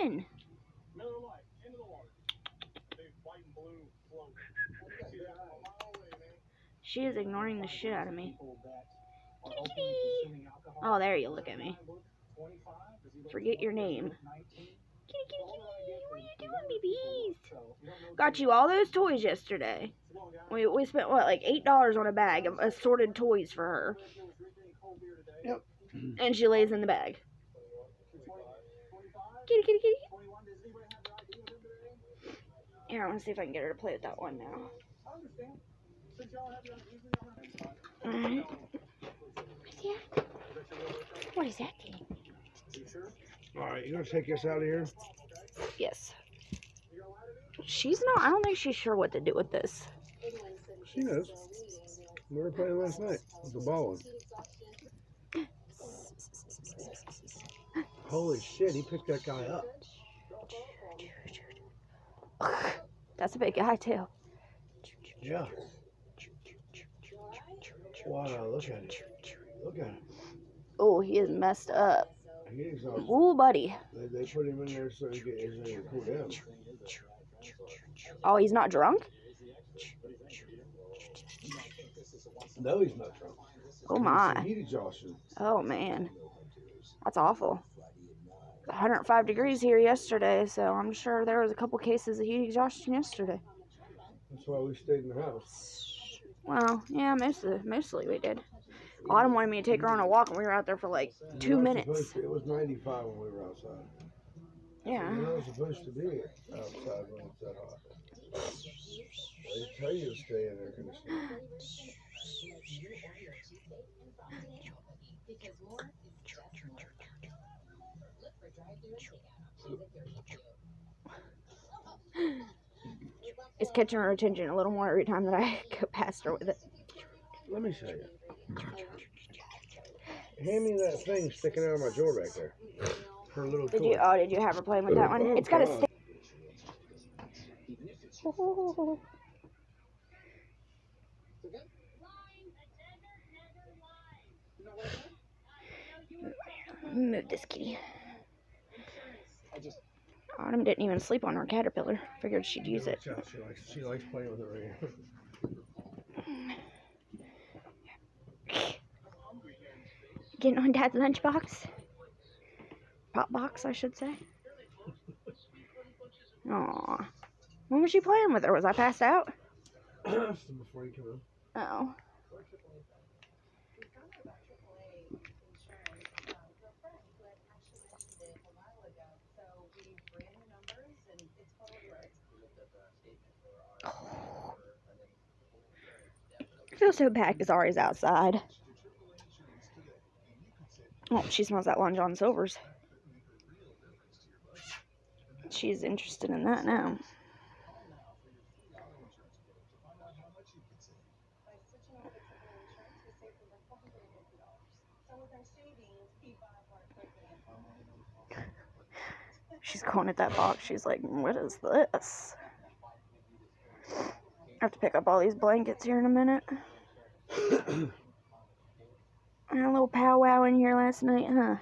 doing? She is ignoring the shit out of me. Kitty, kitty. Oh, there you look at me. Forget your name. Kitty, kitty, kitty. What are you doing, babies? Got you all those toys yesterday. We spent, what, like $8 on a bag of assorted toys for her. Yep. And she lays in the bag. Kitty, kitty, kitty. Here, I want to see if I can get her to play with that one now. Alright. What is that thing? Alright, you gonna take us out of here? Yes. She's not, I don't think she's sure what to do with this. She knows. We were playing last night with the ball. Holy shit, he picked that guy up. That's a big guy, too. Yeah. Wow, look at it. Look at him. Oh, he is messed up. He's Ooh, buddy. They put him in there so he can cool down. Oh, he's not drunk? No, he's not drunk. Oh, my. Heat exhaustion. Oh, man. That's awful. 105 degrees here yesterday, so I'm sure there was a couple cases of heat exhaustion yesterday. That's why we stayed in the house. Well, yeah, mostly we did. Autumn wanted me to take her on a walk, and we were out there for like 2 minutes. It was 95 when we were outside. Yeah. You're not supposed to be outside when it's that hot. They tell you to stay in air conditioning. It's catching her attention a little more every time that I go past her with it. Let me show you. Hand me that thing sticking out of my jaw back there. Her little toy. Did you have her playing with that one? Oh, it's got a God. stick. Move this kitty. Autumn didn't even sleep on her caterpillar. Figured she'd use it. She likes playing with it right here. Getting on Dad's lunchbox. Pop box, I should say. Aw. When was she playing with her? Was I passed out? Before you come in. Oh. I feel so bad because Ari's outside. Oh, she smells that Long John Silver's. She's interested in that now. She's going at that box. She's like, what is this? I have to pick up all these blankets here in a minute. I had a little powwow in here last night, huh?